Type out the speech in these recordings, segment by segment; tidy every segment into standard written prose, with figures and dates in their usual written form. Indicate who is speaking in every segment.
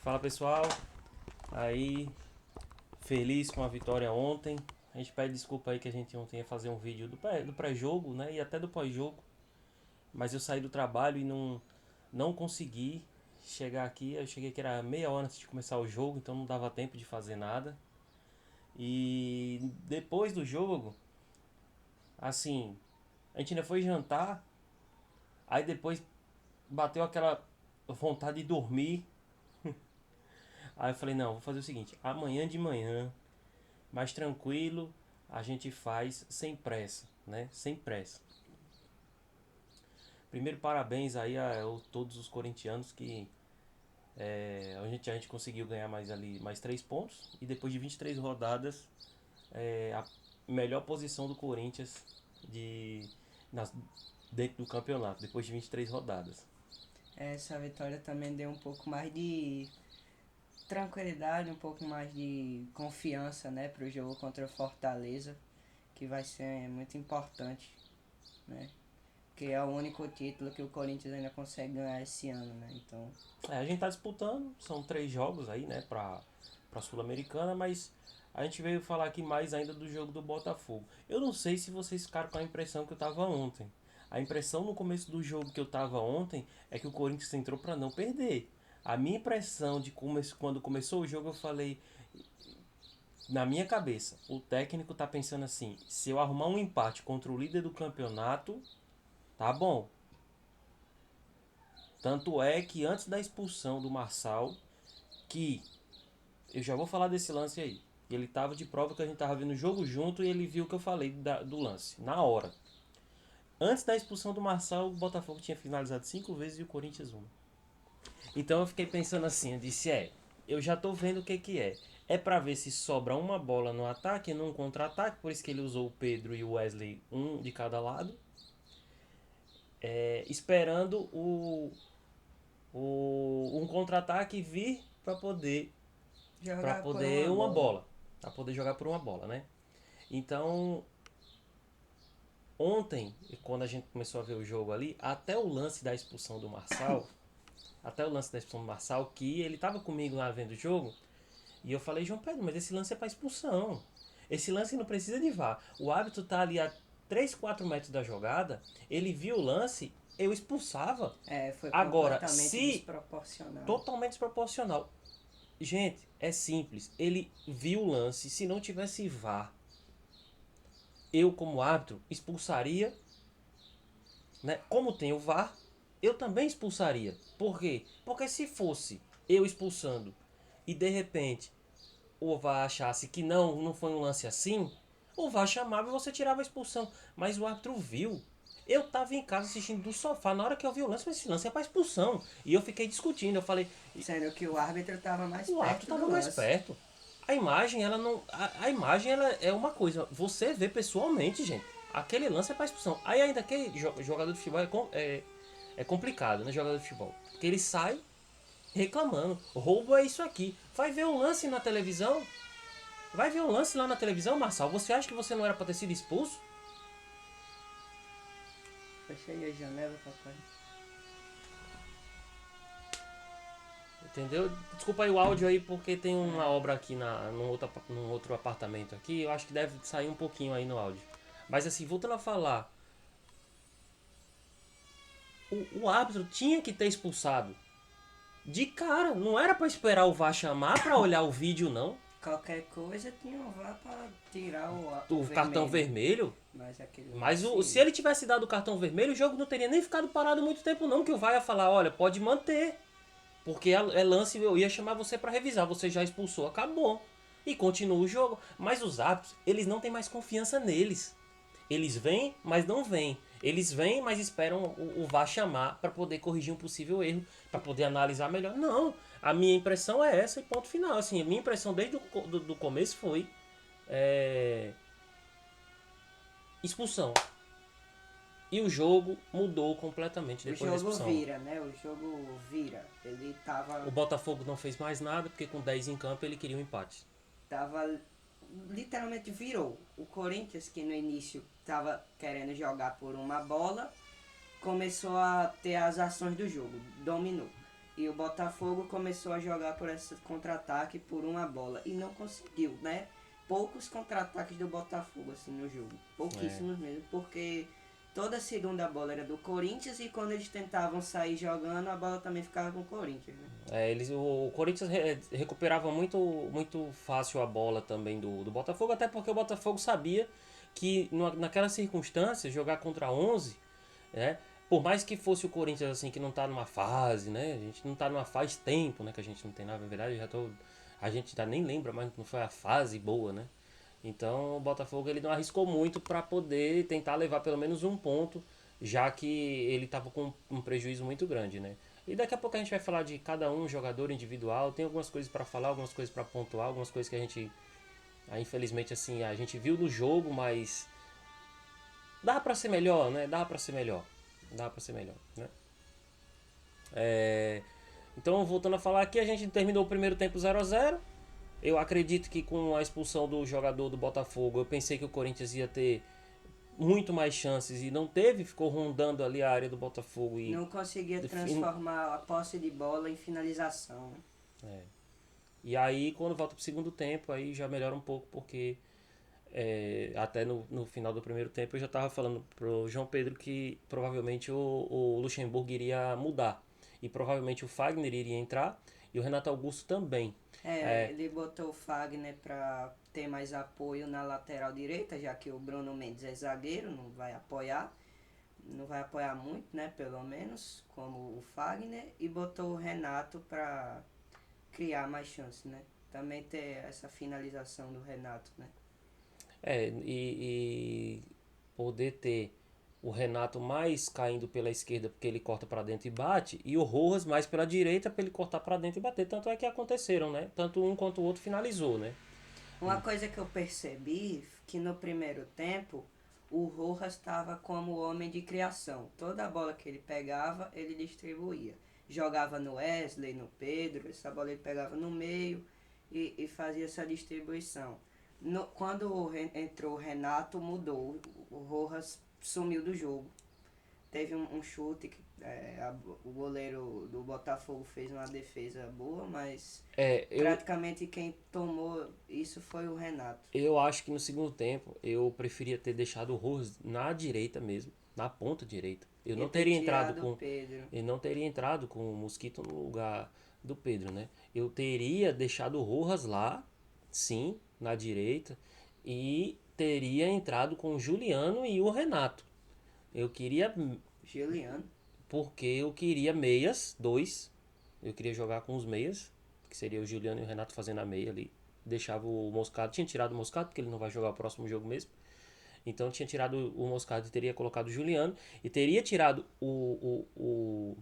Speaker 1: Fala pessoal, aí feliz com a vitória ontem. A gente pede desculpa aí que a gente ontem ia fazer um vídeo do pré-jogo, né? E até do pós-jogo. Mas eu saí do trabalho e não consegui chegar aqui. Eu cheguei que era meia hora antes de começar o jogo, então não dava tempo de fazer nada. E depois do jogo, assim, a gente ainda foi jantar. Aí depois bateu aquela vontade de dormir. Aí eu falei, não, vou fazer o seguinte, amanhã de manhã mais tranquilo, a gente faz sem pressa, né? Sem pressa. Primeiro, parabéns aí todos os corintianos que a gente conseguiu ganhar mais 3 pontos e depois de 23 rodadas a melhor posição do Corinthians de, nas, dentro do campeonato, depois de 23 rodadas.
Speaker 2: Essa vitória também deu um pouco mais de tranquilidade, um pouco mais de confiança, né, pro jogo contra o Fortaleza, que vai ser muito importante, né? Que é o único título que o Corinthians ainda consegue ganhar esse ano, né? Então,
Speaker 1: A gente tá disputando, são 3 jogos aí, né, pra Sul-Americana, mas a gente veio falar aqui mais ainda do jogo do Botafogo. Eu não sei se vocês ficaram com a impressão que eu tava ontem. A impressão no começo do jogo que eu tava ontem é que o Corinthians entrou pra não perder. A minha impressão de quando começou o jogo, eu falei, na minha cabeça, o técnico tá pensando assim: se eu arrumar um empate contra o líder do campeonato, tá bom. Tanto é que antes da expulsão do Marçal, que eu já vou falar desse lance aí. Ele tava de prova que a gente tava vendo o jogo junto e ele viu que eu falei do lance, na hora. Antes da expulsão do Marçal, o Botafogo tinha finalizado 5 vezes e o Corinthians uma. Então eu fiquei pensando assim, eu disse, eu já tô vendo o que que é. É pra ver se sobra uma bola no ataque, num contra-ataque, por isso que ele usou o Pedro e o Wesley, um de cada lado. Esperando um contra-ataque vir para
Speaker 2: jogar por
Speaker 1: poder
Speaker 2: uma
Speaker 1: uma
Speaker 2: bola.
Speaker 1: bola, para poder jogar por uma bola, né? Então, ontem, quando a gente começou a ver o jogo ali, até o lance da expulsão do Marçal, que ele tava comigo lá vendo o jogo, e eu falei, João Pedro, mas esse lance é para expulsão. Esse lance não precisa de VAR. O árbitro tá ali a 3 4 metros da jogada, ele viu o lance, eu expulsava.
Speaker 2: Foi
Speaker 1: Agora,
Speaker 2: completamente
Speaker 1: se
Speaker 2: desproporcional.
Speaker 1: totalmente desproporcional. Gente, é simples. Ele viu o lance. Se não tivesse VAR, eu como árbitro expulsaria, né? Como tem o VAR, eu também expulsaria. Por quê? Porque se fosse eu expulsando e de repente o VAR achasse que não foi um lance assim, o VAR chamava e você tirava a expulsão. Mas o árbitro viu. Eu tava em casa assistindo do sofá. Na hora que eu vi o lance, mas esse lance é pra expulsão. E eu fiquei discutindo. Eu falei,
Speaker 2: Sendo que o árbitro estava mais
Speaker 1: o árbitro
Speaker 2: perto do
Speaker 1: estava mais
Speaker 2: lance.
Speaker 1: perto. A imagem, ela não. A imagem ela é uma coisa. Você vê pessoalmente, gente. Aquele lance é pra expulsão. Aí ainda que jogador de futebol é complicado, né? Jogador de futebol. Porque ele sai reclamando. Roubo é isso aqui. Vai ver o lance na televisão. Vai ver o lance lá na televisão, Marçal. Você acha que você não era pra ter sido expulso?
Speaker 2: Fechei a janela, papai.
Speaker 1: Entendeu? Desculpa aí o áudio aí, porque tem uma
Speaker 2: É,
Speaker 1: obra aqui num outro apartamento aqui. Eu acho que deve sair um pouquinho aí no áudio. Mas assim, voltando a falar, o árbitro tinha que ter expulsado. De cara, não era pra esperar o VAR chamar pra olhar o vídeo, não.
Speaker 2: qualquer coisa tinha um VAR para tirar o
Speaker 1: O cartão
Speaker 2: vermelho.
Speaker 1: vermelho.
Speaker 2: Mas aquele
Speaker 1: Mas se
Speaker 2: lance.
Speaker 1: ele tivesse dado o cartão vermelho, o jogo não teria nem ficado parado muito tempo, não. Que o VAR ia falar: olha, pode manter. Porque é lance, eu ia chamar você pra revisar. Você já expulsou, acabou. E continua o jogo. Mas os árbitros, eles não têm mais confiança neles. Eles vêm, mas não vêm. Eles vêm, mas esperam o VAR chamar para poder corrigir um possível erro, para poder analisar melhor. Não, a minha impressão é essa e ponto final. Assim, a minha impressão desde o começo foi é, expulsão. E o jogo mudou completamente
Speaker 2: O
Speaker 1: depois da
Speaker 2: jogo
Speaker 1: expulsão.
Speaker 2: vira, né? O jogo vira. Ele
Speaker 1: O Botafogo não fez mais nada, porque com 10 em campo ele queria um empate.
Speaker 2: tava literalmente virou. O Corinthians, que no início estava querendo jogar por uma bola, começou a ter as ações do jogo, dominou. E o Botafogo começou a jogar por esse contra-ataque por uma bola e não conseguiu, né? Poucos contra-ataques do Botafogo assim no jogo, pouquíssimos mesmo, porque toda a segunda bola era do Corinthians e quando eles tentavam sair jogando, a bola também ficava com o Corinthians, né?
Speaker 1: O Corinthians recuperava muito fácil a bola também do Botafogo, até porque o Botafogo sabia que naquela circunstância, jogar contra 11, né? Por mais que fosse o Corinthians assim, que não tá numa fase, né? A gente não tá numa fase tempo, né? Que a gente não tem nada, na verdade, a gente já nem lembra, mas não foi a fase boa, né? Então o Botafogo ele não arriscou muito para poder tentar levar pelo menos um ponto, já que ele estava com um prejuízo muito grande, né? E daqui a pouco a gente vai falar de cada um jogador individual. Tem algumas coisas para falar, algumas coisas para pontuar, algumas coisas que a gente, infelizmente, assim, a gente viu no jogo, mas dá para ser melhor, né? Dá para ser melhor, dá para ser melhor, né? É... Então, voltando a falar aqui, a gente terminou o primeiro tempo 0-0. Eu acredito que com a expulsão do jogador do Botafogo, eu pensei que o Corinthians ia ter muito mais chances e não teve, ficou rondando ali a área do Botafogo e
Speaker 2: Não conseguia transformar a posse de bola em finalização, né?
Speaker 1: é. E aí quando volta pro segundo tempo, aí já melhora um pouco, porque até no final do primeiro tempo eu já estava falando pro João Pedro que provavelmente o Luxemburgo iria mudar. E provavelmente o Fagner iria entrar e o Renato Augusto também. É,
Speaker 2: Ele botou o Fagner para ter mais apoio na lateral direita, já que o Bruno Mendes é zagueiro, não vai apoiar muito, né, pelo menos, como o Fagner, e botou o Renato para criar mais chances, né? Também ter essa finalização do Renato, né?
Speaker 1: e poder ter o Renato mais caindo pela esquerda porque ele corta para dentro e bate, e o Rojas mais pela direita para ele cortar para dentro e bater. Tanto é que aconteceram, né? Tanto um quanto o outro finalizou, né?
Speaker 2: Uma coisa que eu percebi que no primeiro tempo o Rojas estava como homem de criação. Toda a bola que ele pegava, ele distribuía. Jogava no Wesley, no Pedro, essa bola ele pegava no meio e fazia essa distribuição. Quando entrou o Renato, mudou. O Rojas sumiu do jogo. Teve um chute que o goleiro do Botafogo fez uma defesa boa, mas
Speaker 1: Eu,
Speaker 2: praticamente quem tomou isso foi o Renato.
Speaker 1: eu acho que no segundo tempo eu preferia ter deixado o Rojas na direita mesmo, na ponta direita.
Speaker 2: E ter tirado o Pedro.
Speaker 1: Eu não teria entrado com o Mosquito no lugar do Pedro, né? Eu teria deixado o Rojas lá, sim, na direita, e teria entrado com o Juliano e o Renato. Eu queria,
Speaker 2: Juliano.
Speaker 1: porque eu queria meias, dois. Eu queria jogar com os meias, que seria o Juliano e o Renato fazendo a meia ali. Deixava o Moscato, tinha tirado o Moscato, porque ele não vai jogar o próximo jogo mesmo. Então tinha tirado o Moscato e teria colocado o Juliano. E teria tirado o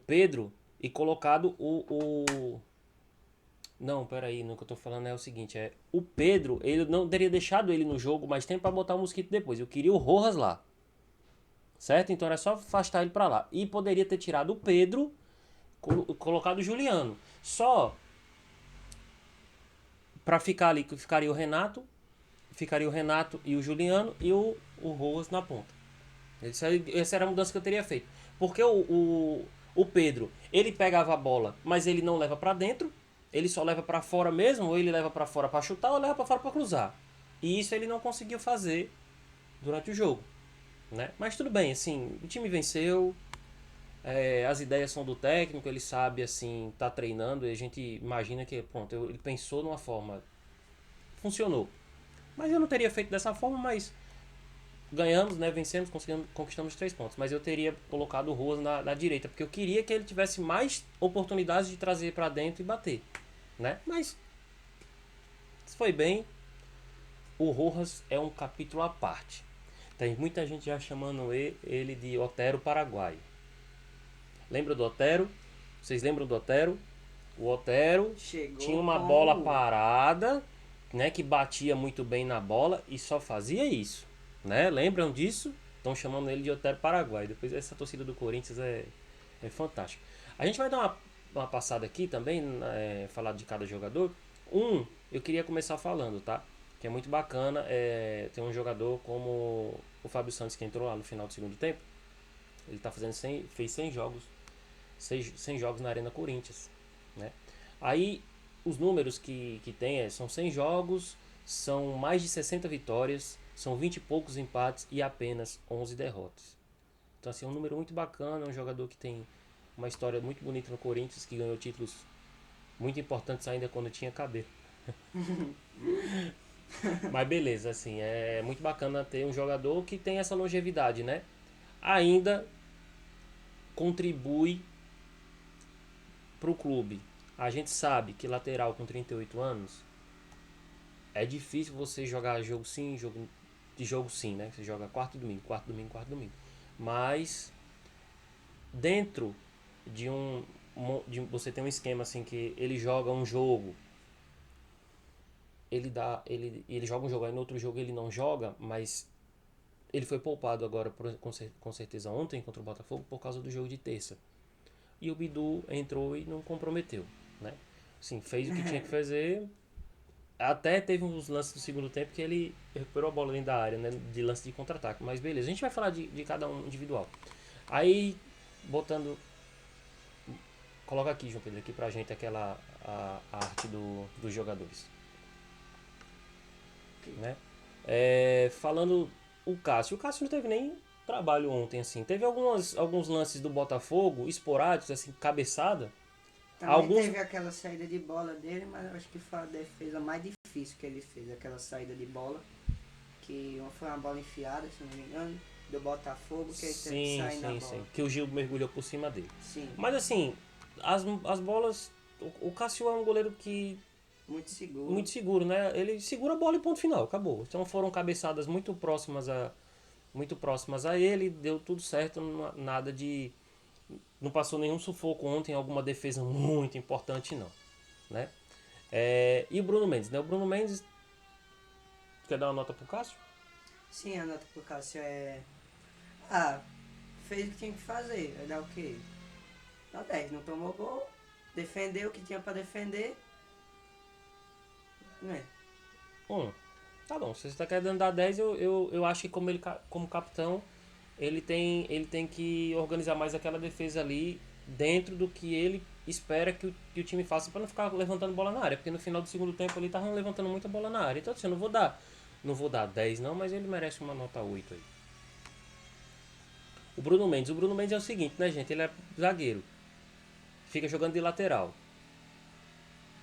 Speaker 1: Pedro e colocado Não, peraí, no que eu tô falando é o seguinte, o Pedro, ele não teria deixado ele no jogo mais tempo pra botar o Mosquito depois. Eu queria o Rojas lá, certo? Então era só afastar ele pra lá. E poderia ter tirado o Pedro, colocado o Juliano. Só pra ficar ali, que ficaria o Renato e o Juliano e o Rojas na ponta. Essa era a mudança que eu teria feito. Porque o Pedro, ele pegava a bola, mas ele não leva pra dentro, ele só leva pra fora mesmo, ou ele leva pra fora pra chutar, ou leva pra fora pra cruzar. E isso ele não conseguiu fazer durante o jogo, né? Mas tudo bem, assim, o time venceu, as ideias são do técnico, ele sabe, assim, tá treinando, e a gente imagina que, pronto, ele pensou numa forma, funcionou. Mas eu não teria feito dessa forma, mas ganhamos, né? Vencemos, conquistamos 3 pontos. Mas eu teria colocado o Rojas na direita, porque eu queria que ele tivesse mais oportunidades de trazer para dentro e bater, né? Mas se foi bem. O Rojas é um capítulo à parte. Tem muita gente já chamando ele de Otero Paraguai. Lembra do Otero? Vocês lembram do Otero? O Otero tinha
Speaker 2: Chegou
Speaker 1: uma bola
Speaker 2: como.
Speaker 1: parada, né, que batia muito bem na bola e só fazia isso, né? Lembram disso? Estão chamando ele de Otero Paraguai. Depois essa torcida do Corinthians é fantástica. A gente vai dar uma passada aqui também, falar de cada jogador. Eu queria começar falando, tá? Que é muito bacana. Tem um jogador como o Fábio Santos que entrou lá no final do segundo tempo. Ele tá fazendo fez 100 jogos, 100 jogos na Arena Corinthians, né? Aí os números que tem são 100 jogos, são mais de 60 vitórias, são 20 e poucos empates e apenas 11 derrotas. Então assim, é um número muito bacana, é um jogador que tem uma história muito bonita no Corinthians, que ganhou títulos muito importantes ainda quando tinha cabelo. Mas beleza, assim, é muito bacana ter um jogador que tem essa longevidade, né? Ainda contribui para o clube. A gente sabe que lateral com 38 anos é difícil você jogar jogo sim, jogo sim, né? Você joga quarto domingo, quarto domingo, quarto domingo. Mas dentro de você tem um esquema assim que ele joga um jogo, ele joga um jogo, aí no outro jogo ele não joga, mas ele foi poupado agora com certeza ontem contra o Botafogo por causa do jogo de terça. E o Bidu entrou e não comprometeu, né? Sim, fez o que tinha que fazer. Até teve uns lances do segundo tempo que ele recuperou a bola dentro da área, né? De lance de contra-ataque. Mas beleza, a gente vai falar de cada um individual. Aí, botando. Coloca aqui, João Pedro, aqui pra gente a arte dos jogadores. Né? Falando o Cássio. O Cássio não teve nem trabalho ontem, assim. Teve alguns lances do Botafogo, esporádicos, assim, cabeçada.
Speaker 2: Também teve aquela saída de bola dele, mas eu acho que foi a defesa mais difícil que ele fez, aquela saída de bola. Que foi uma bola enfiada, se não me engano, do Botafogo, que ele teve que sair na bola. Sim.
Speaker 1: Que o Gil mergulhou por cima dele.
Speaker 2: Sim.
Speaker 1: Mas assim, as bolas. O Cássio é um goleiro que.
Speaker 2: Muito seguro.
Speaker 1: Muito seguro, né? Ele segura a bola e ponto final, acabou. Então foram cabeçadas muito próximas a ele, deu tudo certo, nada de. Não passou nenhum sufoco ontem, alguma defesa muito importante, não. Né? E o Bruno Mendes, né? O Bruno Mendes. Quer dar uma nota pro Cássio?
Speaker 2: Sim, a nota pro Cássio é. Fez o que tinha que fazer. Vai dar o quê? Dá 10. Não tomou gol, defendeu o que tinha pra defender. Né?
Speaker 1: Tá bom, se você está querendo dar 10, eu acho que como capitão, ele tem que organizar mais aquela defesa ali dentro do que ele espera que o time faça para não ficar levantando bola na área, porque no final do segundo tempo ele tava levantando muita bola na área. Então assim, eu não vou dar 10 não, mas ele merece uma nota 8 aí. O Bruno Mendes é o seguinte, né, gente? Ele é zagueiro. Fica jogando de lateral.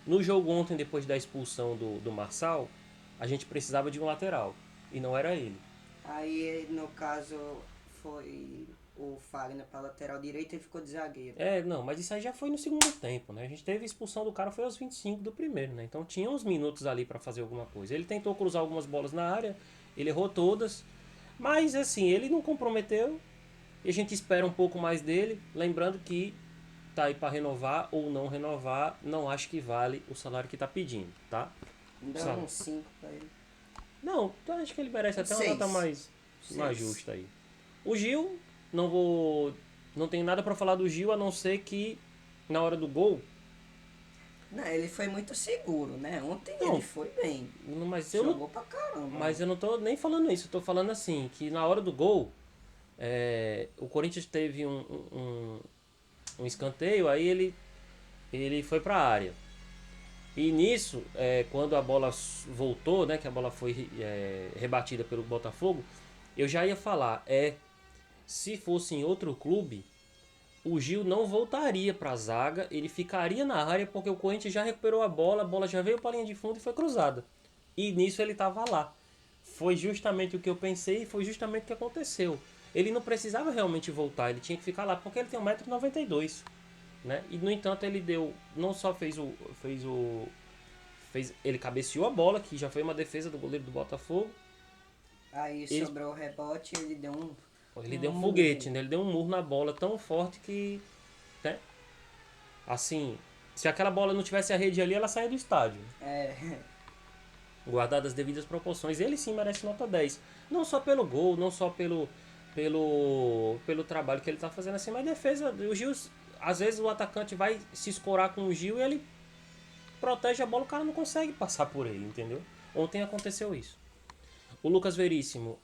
Speaker 1: No jogo ontem, depois da expulsão do Marçal, a gente precisava de um lateral. E não era ele.
Speaker 2: Aí, no caso, foi o Fagner para lateral direito e ficou de zagueiro.
Speaker 1: Não, mas isso aí já foi no segundo tempo, né? A gente teve a expulsão do cara, foi aos 25 do primeiro, né? Então tinha uns minutos ali para fazer alguma coisa. Ele tentou cruzar algumas bolas na área, ele errou todas. Mas, assim, ele não comprometeu. E a gente espera um pouco mais dele. Lembrando que tá aí para renovar ou não renovar, não acho que vale o salário que tá pedindo, tá?
Speaker 2: Dá um 5 pra ele.
Speaker 1: Não, eu acho que ele merece até uma
Speaker 2: 6.
Speaker 1: nota mais justa aí. O Gil, não tenho nada para falar do Gil, a não ser que na hora do gol.
Speaker 2: Não, ele foi muito seguro, né? Ontem ele foi bem.
Speaker 1: Mas
Speaker 2: jogou pra caramba.
Speaker 1: Mas eu não tô nem falando isso, eu tô falando assim, que na hora do gol, o Corinthians teve um escanteio, aí ele foi pra área. E nisso, quando a bola voltou, né, que a bola foi rebatida pelo Botafogo, eu já ia falar, se fosse em outro clube, o Gil não voltaria para a zaga, ele ficaria na área porque o Corinthians já recuperou a bola já veio para a linha de fundo e foi cruzada. E nisso ele estava lá. Foi justamente o que eu pensei e foi justamente o que aconteceu. Ele não precisava realmente voltar, ele tinha que ficar lá porque ele tem 1,92 m. Né? E no entanto ele não só ele cabeceou a bola, que já foi uma defesa do goleiro do Botafogo.
Speaker 2: Aí sobrou o rebote e ele deu
Speaker 1: um foguete, né? Ele deu um murro na bola tão forte que, né? Assim, se aquela bola não tivesse a rede ali, ela saía do estádio. Guardadas as devidas proporções, ele sim merece nota 10. Não só pelo gol, não só pelo trabalho que ele tá fazendo assim, mas defesa, o Gil, às vezes o atacante vai se escorar com o Gil e ele protege a bola, o cara não consegue passar por ele, entendeu? Ontem aconteceu isso. O Lucas Veríssimo,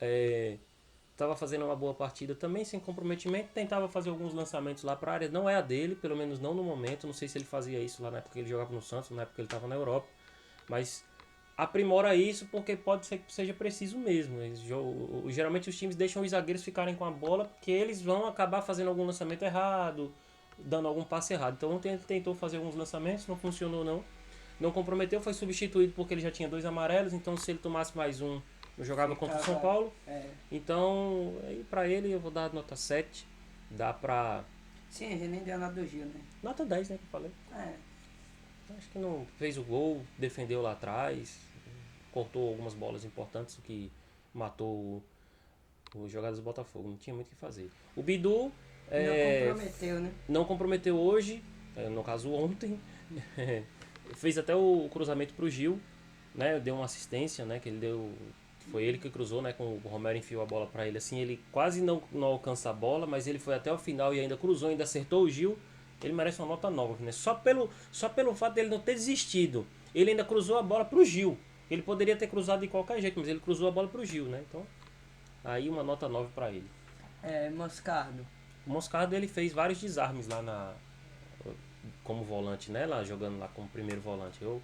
Speaker 1: Tava fazendo uma boa partida também, sem comprometimento. Tentava fazer alguns lançamentos lá pra área. Não é a dele, pelo menos não no momento. Não sei se ele fazia isso lá na época que ele jogava no Santos, na época que ele tava na Europa. Mas aprimora isso porque pode ser que seja preciso mesmo. Geralmente os times deixam os zagueiros ficarem com a bola porque eles vão acabar fazendo algum lançamento errado, dando algum passe errado. Então ontem ele tentou fazer alguns lançamentos, não funcionou não. Não comprometeu, foi substituído porque ele já tinha 2 amarelos, então se ele tomasse mais um, não jogava contra o São Paulo. Então, aí pra ele eu vou dar nota 7. Dá pra...
Speaker 2: Sim, a gente nem deu nada do Gil, né?
Speaker 1: Nota 10, né, que eu falei. Acho que não fez o gol, defendeu lá atrás, cortou algumas bolas importantes, o que matou os jogadores do Botafogo. Não tinha muito o que fazer. O Bidu...
Speaker 2: Não comprometeu, né?
Speaker 1: Não comprometeu hoje, no caso ontem. Fez até o cruzamento pro Gil, né? Deu uma assistência, né? Que ele deu... Foi ele que cruzou, né? Com o Romero enfiou a bola para ele. Assim, ele quase não alcança a bola, mas ele foi até o final e ainda cruzou, ainda acertou o Gil. Ele merece uma nota 9, né? Só pelo fato dele não ter desistido. Ele ainda cruzou a bola pro Gil. Ele poderia ter cruzado de qualquer jeito, mas ele cruzou a bola pro Gil, né? Então, aí uma nota 9 para ele.
Speaker 2: Moscardo.
Speaker 1: O Moscardo, ele fez vários desarmes lá como volante, né? Lá jogando lá como primeiro volante. Eu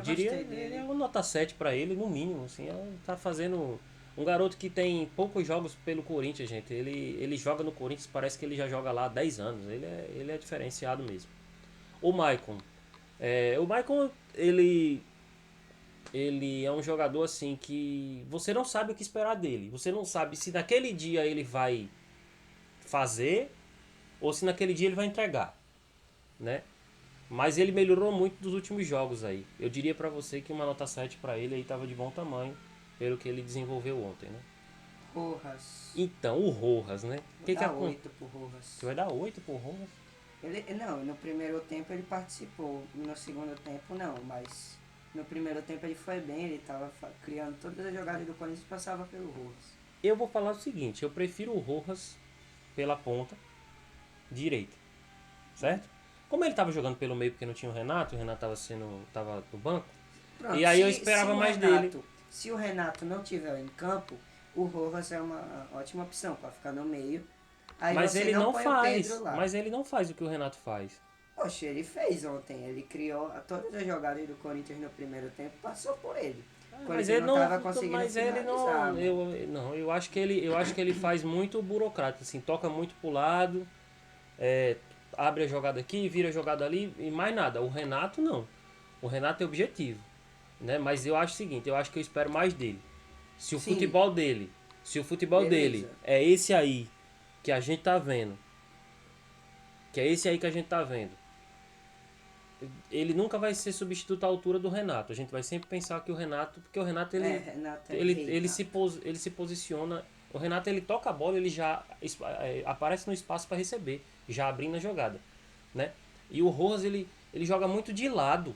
Speaker 1: diria ele é uma nota 7 para ele, no mínimo. Assim, tá fazendo... Um garoto que tem poucos jogos pelo Corinthians, gente. Ele joga no Corinthians, parece que ele já joga lá há 10 anos. Ele é diferenciado mesmo. O Maicon. O Maicon, ele é um jogador assim que você não sabe o que esperar dele. Você não sabe se naquele dia ele vai fazer ou se naquele dia ele vai entregar, né? Mas ele melhorou muito dos últimos jogos aí. Eu diria pra você que uma nota 7 pra ele aí tava de bom tamanho, pelo que ele desenvolveu ontem, né?
Speaker 2: Rojas.
Speaker 1: Então, o Rojas, né?
Speaker 2: Vou dar 8 pro Rojas.
Speaker 1: Você vai dar 8 pro Rojas?
Speaker 2: Não, no primeiro tempo ele participou. No segundo tempo não, mas no primeiro tempo ele foi bem, ele tava criando todas as jogadas do Corinthians e passava pelo Rojas.
Speaker 1: Eu vou falar o seguinte, eu prefiro o Rojas pela ponta direita, certo? Como ele estava jogando pelo meio porque não tinha o Renato tava no banco,
Speaker 2: Pronto,
Speaker 1: e aí eu esperava mais dele.
Speaker 2: Se o Renato não tiver em campo, o Rojas é uma ótima opção para ficar no meio. Aí
Speaker 1: mas
Speaker 2: você
Speaker 1: ele não
Speaker 2: põe
Speaker 1: faz,
Speaker 2: o Pedro lá.
Speaker 1: mas ele não faz o que o Renato faz.
Speaker 2: Poxa, ele fez ontem, ele criou todas as jogadas do Corinthians no primeiro tempo, passou por ele.
Speaker 1: Mas ele não estava
Speaker 2: conseguindo
Speaker 1: mas ele não, eu acho que ele faz muito burocrático, assim, toca muito pro lado, abre a jogada aqui, vira a jogada ali e mais nada. O Renato não. O Renato é objetivo, né? Mas eu acho o seguinte, eu acho que eu espero mais dele. Se o futebol dele é esse aí que a gente tá vendo, ele nunca vai ser substituto à altura do Renato. A gente vai sempre pensar que o Renato, porque o Renato ele se posiciona. O Renato ele toca a bola, ele já aparece no espaço para receber, já abrindo a jogada, né? E o Rojas ele joga muito de lado.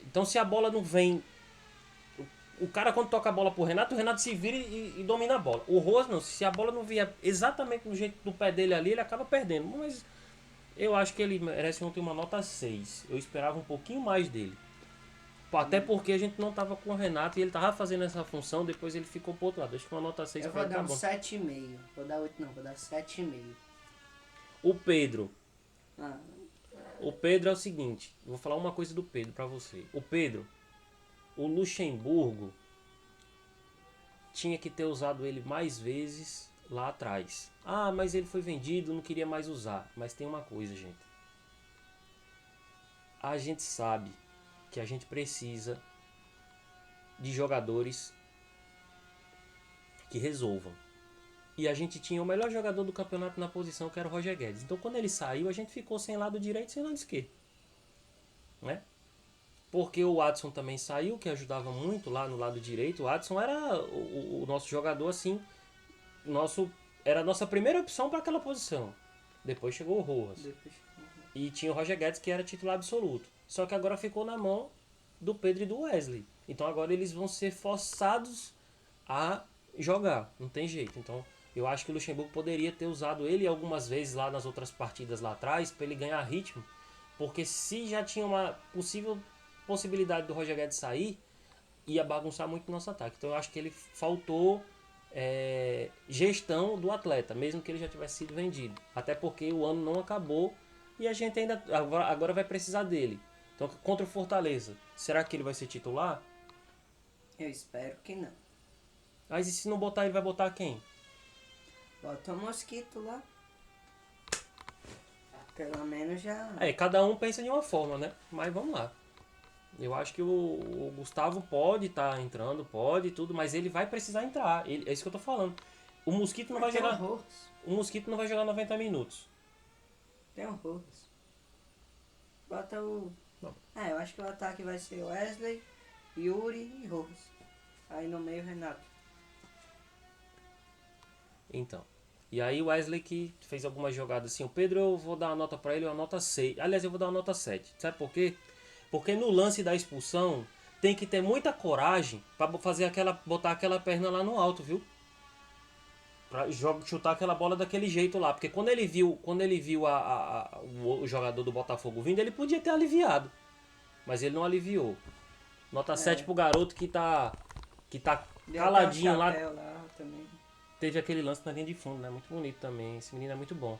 Speaker 1: Então se a bola não vem, o cara quando toca a bola pro Renato, o Renato se vira e domina a bola. O Rojas não, se a bola não vier exatamente no jeito do pé dele ali, ele acaba perdendo. Mas eu acho que ele merece ontem uma nota 6. Eu esperava um pouquinho mais dele. Até porque a gente não tava com o Renato e ele tava fazendo essa função, depois ele ficou pro outro lado. Acho que uma nota 6
Speaker 2: eu
Speaker 1: pra
Speaker 2: vou
Speaker 1: ele
Speaker 2: dar
Speaker 1: tá
Speaker 2: um
Speaker 1: bom.
Speaker 2: 7,5. Vou dar 8 não, vou dar 7,5.
Speaker 1: O Pedro. O Pedro é o seguinte, eu vou falar uma coisa do Pedro pra você. O Pedro, o Luxemburgo tinha que ter usado ele mais vezes lá atrás. Ah, mas ele foi vendido, não queria mais usar. Mas tem uma coisa, gente. A gente sabe que a gente precisa de jogadores que resolvam. E a gente tinha o melhor jogador do campeonato na posição, que era o Roger Guedes. Então quando ele saiu, a gente ficou sem lado direito e sem lado esquerdo. Né? Porque o Adson também saiu, que ajudava muito lá no lado direito. O Adson era o nosso jogador assim, era a nossa primeira opção para aquela posição. Depois chegou o Rojas. E tinha o Roger Guedes, que era titular absoluto. Só que agora ficou na mão do Pedro e do Wesley. Então agora eles vão ser forçados a jogar. Não tem jeito. Então eu acho que o Luxemburgo poderia ter usado ele algumas vezes lá nas outras partidas lá atrás, para ele ganhar ritmo. Porque se já tinha uma possibilidade do Roger Guedes sair, ia bagunçar muito o nosso ataque. Então eu acho que ele faltou gestão do atleta, mesmo que ele já tivesse sido vendido. Até porque o ano não acabou e a gente ainda agora vai precisar dele. Então, contra o Fortaleza, será que ele vai ser titular?
Speaker 2: Eu espero que não.
Speaker 1: Mas e se não botar ele, vai botar quem?
Speaker 2: Bota o Mosquito lá. Pelo menos já...
Speaker 1: Cada um pensa de uma forma, né? Mas vamos lá. Eu acho que o Gustavo pode estar entrando, pode tudo, mas ele vai precisar entrar. É isso que eu tô falando. O Mosquito não vai
Speaker 2: tem
Speaker 1: jogar.
Speaker 2: o Rojas.
Speaker 1: O Mosquito não vai jogar 90 minutos.
Speaker 2: Tem o Rojas. Bota o...
Speaker 1: Não.
Speaker 2: eu acho que o ataque vai ser Wesley, Yuri e Rojas. Aí no meio, Renato.
Speaker 1: Então. E aí o Wesley que fez algumas jogadas assim. O Pedro eu vou dar uma nota pra ele, uma nota 6. Aliás, eu vou dar uma nota 7. Sabe por quê? Porque no lance da expulsão tem que ter muita coragem pra fazer botar aquela perna lá no alto, viu? Pra chutar aquela bola daquele jeito lá. Porque quando ele viu o jogador do Botafogo vindo, ele podia ter aliviado. Mas ele não aliviou. Nota 7 pro garoto que tá
Speaker 2: Deu
Speaker 1: caladinho
Speaker 2: até o
Speaker 1: lá.
Speaker 2: chapéu lá também.
Speaker 1: Teve aquele lance na linha de fundo, né? Muito bonito também. Esse menino é muito bom.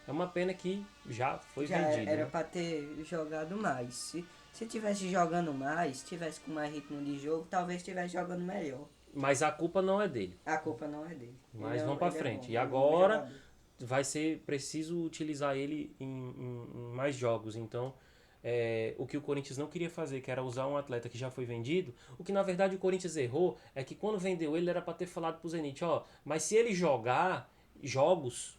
Speaker 1: É uma pena que já foi
Speaker 2: Já
Speaker 1: vendido.
Speaker 2: era
Speaker 1: Né?
Speaker 2: pra ter jogado mais. Se tivesse jogando mais, tivesse com mais ritmo de jogo, talvez estivesse jogando melhor.
Speaker 1: Mas a culpa não é dele.
Speaker 2: A culpa não é dele.
Speaker 1: Mas vamos pra frente.
Speaker 2: Bom,
Speaker 1: E agora vai ser preciso utilizar ele em mais jogos. Então, o que o Corinthians não queria fazer, que era usar um atleta que já foi vendido, o que na verdade o Corinthians errou é que quando vendeu ele era para ter falado pro Zenit, ó, mas se ele jogar jogos,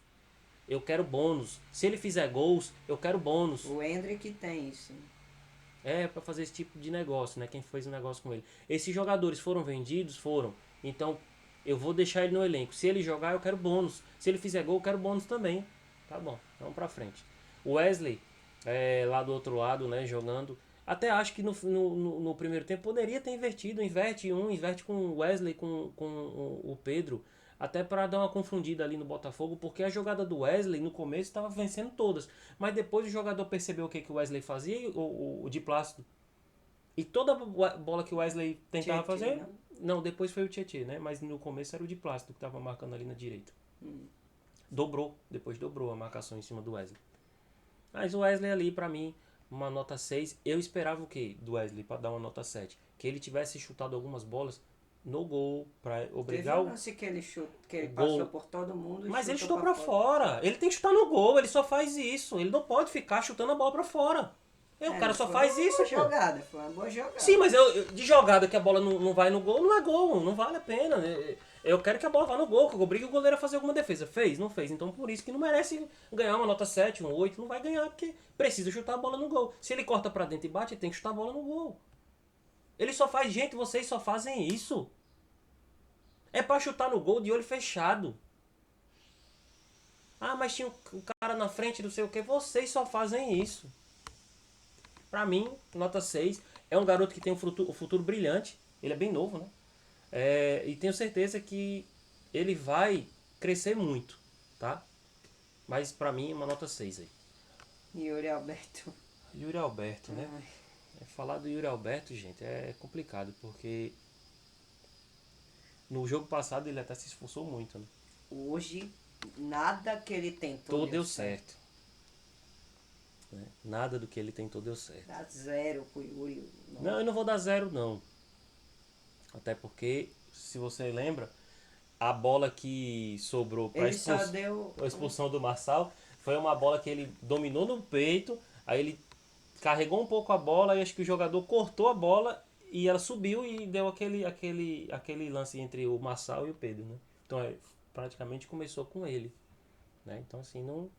Speaker 1: eu quero bônus. Se ele fizer gols, eu quero bônus.
Speaker 2: O Hendrick tem isso.
Speaker 1: Para fazer esse tipo de negócio, né? Quem fez o negócio com ele. Esses jogadores foram vendidos? Foram. Então, eu vou deixar ele no elenco. Se ele jogar, eu quero bônus. Se ele fizer gol, eu quero bônus também. Tá bom, vamos pra frente. O Wesley, lá do outro lado, né, jogando. Até acho que no primeiro tempo poderia ter invertido. Inverte com o Wesley, com o Pedro. Até para dar uma confundida ali no Botafogo, porque a jogada do Wesley no começo estava vencendo todas. Mas depois o jogador percebeu o que o Wesley fazia, o de plástico. E toda bola que o Wesley tentava fazer. Não, depois foi o Tietê, né? Mas no começo era o de plástico que estava marcando ali na direita. Depois dobrou a marcação em cima do Wesley. Mas o Wesley ali, pra mim, uma nota 6. Eu esperava o quê do Wesley para dar uma nota 7? Que ele tivesse chutado algumas bolas no gol para obrigar
Speaker 2: Teve um lance que ele
Speaker 1: gol.
Speaker 2: passou por todo mundo.
Speaker 1: Mas ele chutou pra fora. Ele tem que chutar no gol, ele só faz isso. Ele não pode ficar chutando a bola pra fora. O cara só faz isso,
Speaker 2: pô. Foi uma boa jogada.
Speaker 1: Sim, mas de jogada que a bola não vai no gol, não é gol, não vale a pena. Eu quero que a bola vá no gol, que eu obrigue o goleiro a fazer alguma defesa. Fez? Não fez. Então por isso que não merece ganhar uma nota 7, um 8, não vai ganhar, porque precisa chutar a bola no gol. Se ele corta pra dentro e bate, ele tem que chutar a bola no gol. Ele só faz, gente, vocês só fazem isso. É pra chutar no gol de olho fechado. Ah, mas tinha um cara na frente, não sei o que. Vocês só fazem isso. Pra mim, nota 6. É um garoto que tem um futuro brilhante. Ele é bem novo, né? E tenho certeza que ele vai crescer muito, tá? Mas pra mim, uma nota 6 aí.
Speaker 2: Yuri Alberto.
Speaker 1: Yuri Alberto, né? Falar do Yuri Alberto, gente, é complicado, porque no jogo passado ele até se esforçou muito, né?
Speaker 2: Hoje, nada que ele tentou
Speaker 1: deu certo. Né? Nada do que ele tentou deu certo.
Speaker 2: Dá 0 pro Yuri.
Speaker 1: Não, eu não vou dar 0 não. Até porque, se você lembra, a bola que sobrou para a expulsão do Marçal foi uma bola que ele dominou no peito, aí ele carregou um pouco a bola e acho que o jogador cortou a bola e ela subiu e deu aquele lance entre o Marçal e o Pedro, né? Então praticamente começou com ele, né? Então assim, não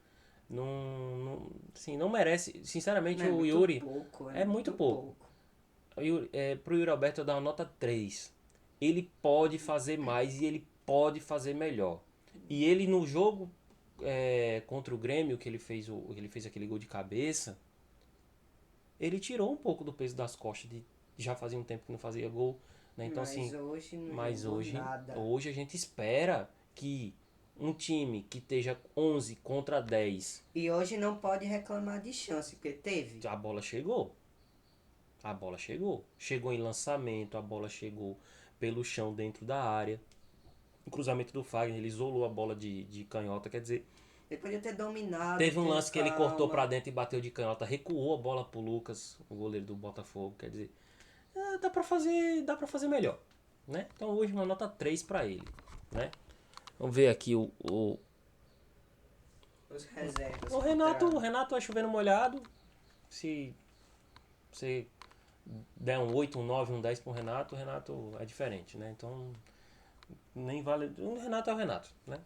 Speaker 1: merece, sinceramente, o Yuri é muito pouco. Pro Yuri Alberto eu dar uma nota 3. Ele pode fazer mais e ele pode fazer melhor. E ele no jogo contra o Grêmio, que ele fez aquele gol de cabeça, ele tirou um pouco do peso das costas, já fazia um tempo que não fazia gol, né? Então, hoje a gente espera que um time que esteja 11 contra 10...
Speaker 2: E hoje não pode reclamar de chance, porque teve.
Speaker 1: A bola chegou. Chegou em lançamento, a bola chegou pelo chão dentro da área. O cruzamento do Fagner, ele isolou a bola de canhota, quer dizer,
Speaker 2: Ele podia ter dominado.
Speaker 1: teve um
Speaker 2: ter
Speaker 1: lance que ele cortou
Speaker 2: calma.
Speaker 1: pra dentro e bateu de canhota, recuou a bola pro Lucas, o goleiro do Botafogo, quer dizer, dá pra fazer melhor, né? Então hoje uma nota 3 pra ele, né? Vamos ver aqui
Speaker 2: Os reservas.
Speaker 1: o Renato vai chovendo molhado. Se você der um 8, um 9, um 10 pro Renato, o Renato é diferente, né? Então nem vale. O Renato é o Renato, né?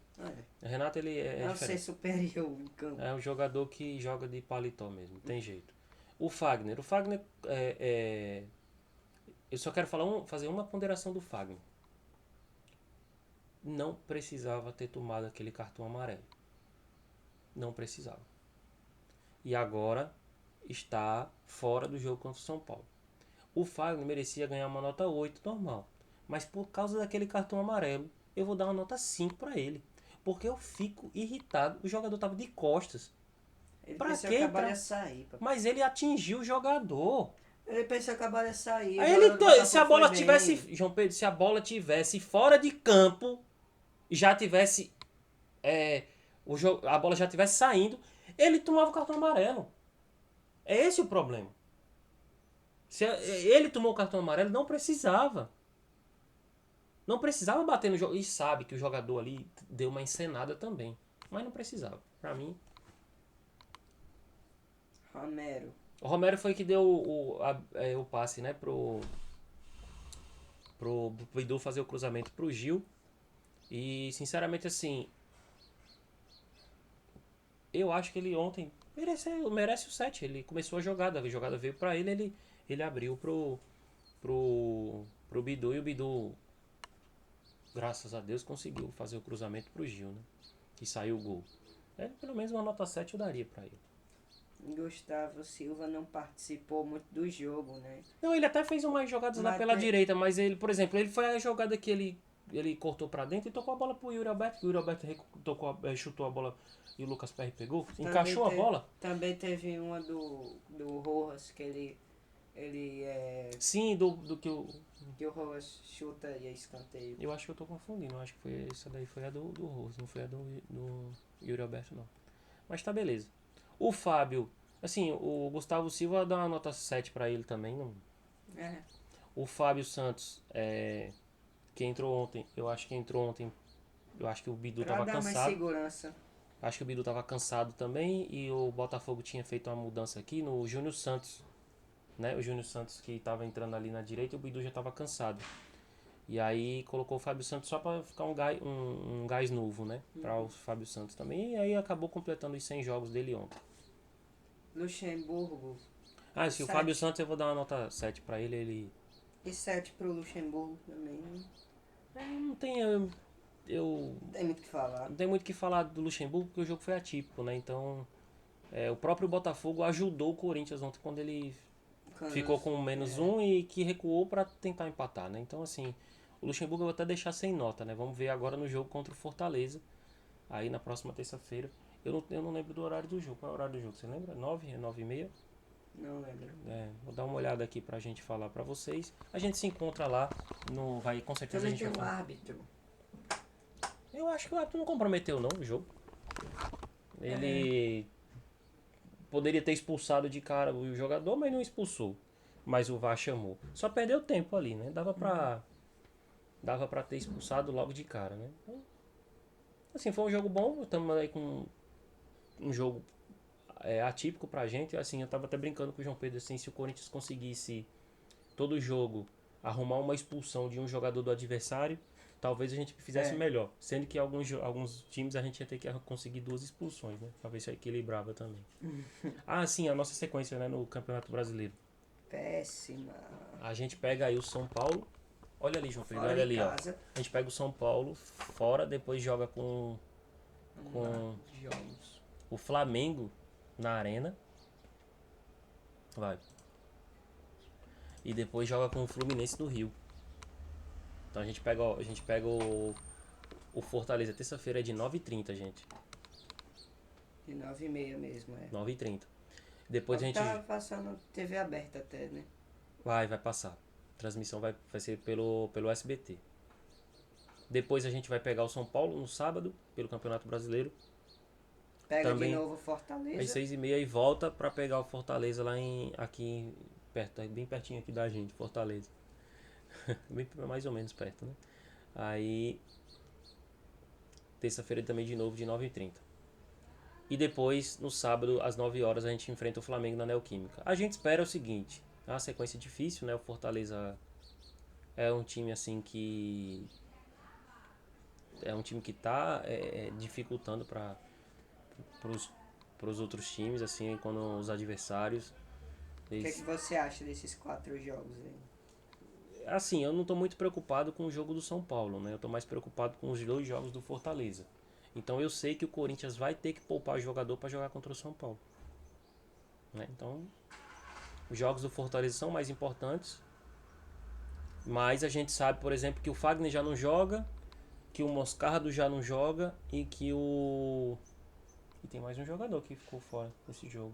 Speaker 1: O Renato ele é
Speaker 2: É um ser
Speaker 1: diferente.
Speaker 2: superior em campo.
Speaker 1: É um jogador que joga de paletó mesmo, não tem jeito. O Fagner eu só quero fazer uma ponderação do Fagner. Não precisava ter tomado aquele cartão amarelo. Não precisava. E agora está fora do jogo contra o São Paulo. O Fagner merecia ganhar uma nota 8 normal. Mas por causa daquele cartão amarelo, eu vou dar uma nota 5 para ele. Porque eu fico irritado. O jogador estava de costas.
Speaker 2: Ele
Speaker 1: Pra
Speaker 2: pensou
Speaker 1: quê?
Speaker 2: que a bola ia sair. Papai.
Speaker 1: Mas ele atingiu o jogador.
Speaker 2: Ele pensou que a bola ia sair.
Speaker 1: Aí
Speaker 2: O jogador do
Speaker 1: se a
Speaker 2: Botafogo
Speaker 1: bola
Speaker 2: foi
Speaker 1: tivesse,
Speaker 2: bem.
Speaker 1: João Pedro, se a bola tivesse fora de campo, já tivesse a bola já tivesse saindo, ele tomava o cartão amarelo. É esse o problema. Se ele tomou o cartão amarelo, não precisava. Não precisava bater no jogo. E sabe que o jogador ali deu uma encenada também. Mas não precisava. Pra mim.
Speaker 2: Romero.
Speaker 1: O Romero foi que deu o passe, né? Pro Bidu fazer o cruzamento pro Gil. E sinceramente assim. Eu acho que ele ontem merece o 7. Ele começou a jogada veio pra ele, ele abriu pro Bidu e o Bidu, graças a Deus, conseguiu fazer o cruzamento pro Gil, né? E saiu o gol. Pelo menos uma nota 7 eu daria pra ele.
Speaker 2: Gustavo Silva não participou muito do jogo, né?
Speaker 1: Não, ele até fez umas jogadas lá pela direita, mas ele, por exemplo, ele foi a jogada que ele cortou pra dentro e tocou a bola pro Yuri Alberto. O Yuri Alberto chutou a bola e o Lucas Perry pegou. Encaixou a bola.
Speaker 2: Também teve uma do Rojas, que ele
Speaker 1: Sim, do que o...
Speaker 2: que o Rojas chuta e é escanteio.
Speaker 1: Eu acho que eu tô confundindo. Eu acho que essa daí foi a do Rose, não foi a do Yuri Alberto, não. Mas tá beleza. O Fábio, assim, o Gustavo Silva dá uma nota 7 pra ele também. Não. O Fábio Santos, que entrou ontem, eu acho que o Bidu
Speaker 2: Pra
Speaker 1: tava
Speaker 2: dar mais
Speaker 1: cansado.
Speaker 2: segurança.
Speaker 1: Acho que o Bidu tava cansado também e o Botafogo tinha feito uma mudança aqui no Júnior Santos, né? O Júnior Santos que tava entrando ali na direita e o Bidu já tava cansado. E aí colocou o Fábio Santos só para ficar um gás novo, né? Para o Fábio Santos também. E aí acabou completando os 100 jogos dele ontem.
Speaker 2: Luxemburgo.
Speaker 1: Se o Fábio Santos eu vou dar uma nota 7 para ele.
Speaker 2: E 7 pro Luxemburgo também.
Speaker 1: Não tem...
Speaker 2: Tem muito o que falar.
Speaker 1: Não tem muito o que falar do Luxemburgo porque o jogo foi atípico, né? Então, o próprio Botafogo ajudou o Corinthians ontem quando ele ficou com menos um e que recuou para tentar empatar, né? Então, assim, o Luxemburgo eu vou até deixar sem nota, né? Vamos ver agora no jogo contra o Fortaleza. Aí na próxima terça-feira. Eu não lembro do horário do jogo. Qual é o horário do jogo? Você lembra? 9? É 9h30?
Speaker 2: Não lembro.
Speaker 1: Vou dar uma olhada aqui pra gente falar pra vocês. A gente se encontra lá. Com certeza
Speaker 2: Também
Speaker 1: a gente
Speaker 2: tem um
Speaker 1: vai falar.
Speaker 2: árbitro.
Speaker 1: Eu acho que o árbitro não comprometeu não o jogo. Ele poderia ter expulsado de cara o jogador, mas não expulsou. Mas o VAR chamou. Só perdeu tempo ali, né? Dava pra ter expulsado logo de cara, né? Então, assim, foi um jogo bom. Estamos aí com um jogo atípico pra gente. Assim, eu tava até brincando com o João Pedro, assim, se o Corinthians conseguisse todo jogo arrumar uma expulsão de um jogador do adversário, talvez a gente fizesse melhor. Sendo que alguns times a gente ia ter que conseguir 2 expulsões, né? Talvez isso equilibrava também. Sim, a nossa sequência, né, no Campeonato Brasileiro.
Speaker 2: Péssima.
Speaker 1: A gente pega aí o São Paulo. Olha ali, João Pedro,
Speaker 2: Fora
Speaker 1: olha
Speaker 2: de
Speaker 1: ali,
Speaker 2: casa.
Speaker 1: ó. A gente pega o São Paulo fora, depois joga com
Speaker 2: Jogos.
Speaker 1: o Flamengo na Arena. Vai. E depois joga com o Fluminense do Rio. Então a gente pega o Fortaleza. Terça-feira é de 9h30, gente.
Speaker 2: De 9h30 mesmo,
Speaker 1: 9h30. Depois a gente...
Speaker 2: Tá passando TV aberta até, né?
Speaker 1: Vai passar. A transmissão vai ser pelo SBT. Depois a gente vai pegar o São Paulo no sábado, pelo Campeonato Brasileiro.
Speaker 2: Pega
Speaker 1: Também
Speaker 2: de novo
Speaker 1: às
Speaker 2: Fortaleza.
Speaker 1: 6h30 e volta pra pegar o Fortaleza lá perto, bem pertinho aqui da gente, Fortaleza. Bem, mais ou menos perto, né? Aí, terça-feira também de novo, de 9h30. E depois, no sábado, às 9 horas, a gente enfrenta o Flamengo na Neoquímica. A gente espera o seguinte, é uma sequência difícil, né? O Fortaleza é um time assim que... É um time que tá dificultando para os outros times, assim, quando os adversários...
Speaker 2: O que é que
Speaker 1: Eles...
Speaker 2: você acha desses 4 jogos aí?
Speaker 1: Assim, eu não tô muito preocupado com o jogo do São Paulo, né? Eu tô mais preocupado com os 2 jogos do Fortaleza. Então eu sei que o Corinthians vai ter que poupar jogador para jogar contra o São Paulo, né? Então, os jogos do Fortaleza são mais importantes, mas a gente sabe, por exemplo, que o Fagner já não joga, que o Moscardo já não joga e que o... E tem mais um jogador que ficou fora desse jogo.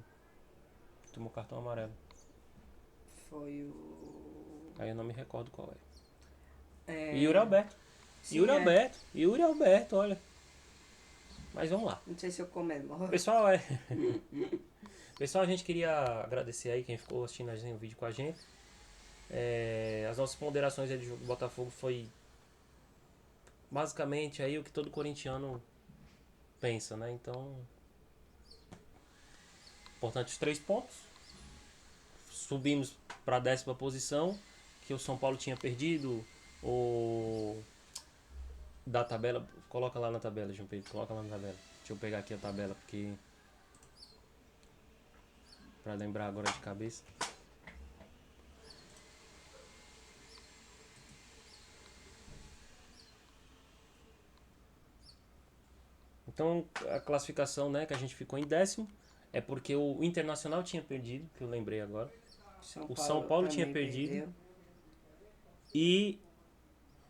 Speaker 1: Tomou cartão amarelo.
Speaker 2: Foi o.
Speaker 1: Aí eu não me recordo qual é. E Yuri
Speaker 2: É.
Speaker 1: Alberto.
Speaker 2: Sim, é.
Speaker 1: Yuri Alberto, olha. Mas vamos lá.
Speaker 2: Não sei se eu comemoro.
Speaker 1: Pessoal, Pessoal, a gente queria agradecer aí quem ficou assistindo o vídeo com a gente. As nossas ponderações aí do jogo do Botafogo foi basicamente aí o que todo corintiano pensa, né? Então, importante os 3 pontos. Subimos para a 10ª posição, que o São Paulo tinha perdido. O da tabela, coloca lá na tabela, João Pedro, coloca lá na tabela. Deixa eu pegar aqui a tabela, porque para lembrar agora de cabeça. Então, a classificação, né, que a gente ficou em 10º, é porque o Internacional tinha perdido, que eu lembrei agora. O São Paulo tinha
Speaker 2: também
Speaker 1: perdido.
Speaker 2: perdeu.
Speaker 1: E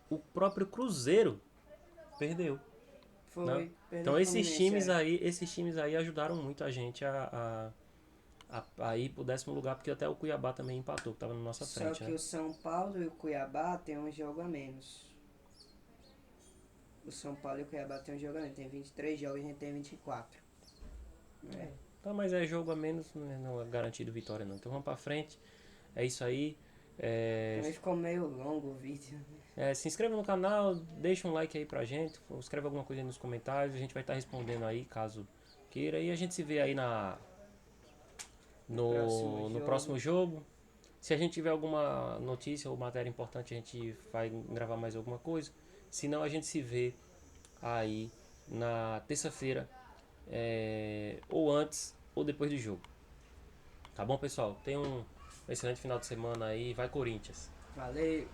Speaker 1: o próprio Cruzeiro perdeu, né?
Speaker 2: Foi, perdeu
Speaker 1: Então
Speaker 2: o Fluminense, é.
Speaker 1: esses times aí ajudaram muito a gente a ir pro 10º lugar, porque até o Cuiabá também empatou, que tava na nossa
Speaker 2: Só
Speaker 1: frente,
Speaker 2: que
Speaker 1: né?
Speaker 2: o São Paulo e o Cuiabá tem um jogo a menos. O São Paulo e o Cuiabá tem um jogo a menos. Tem 23 jogos e a gente tem 24. É.
Speaker 1: Então, mas é jogo a menos, não é garantido vitória não. Então vamos pra frente, é isso aí.
Speaker 2: Também ficou meio longo o vídeo.
Speaker 1: Se inscreva no canal, deixa um like aí pra gente, escreve alguma coisa aí nos comentários, a gente vai estar respondendo aí caso queira. E a gente se vê aí no próximo jogo. Se a gente tiver alguma notícia ou matéria importante, a gente vai gravar mais alguma coisa. Se não, a gente se vê aí na terça-feira, ou antes ou depois do jogo. Tá bom, pessoal? Tenha um excelente final de semana aí. Vai, Corinthians!
Speaker 2: Valeu!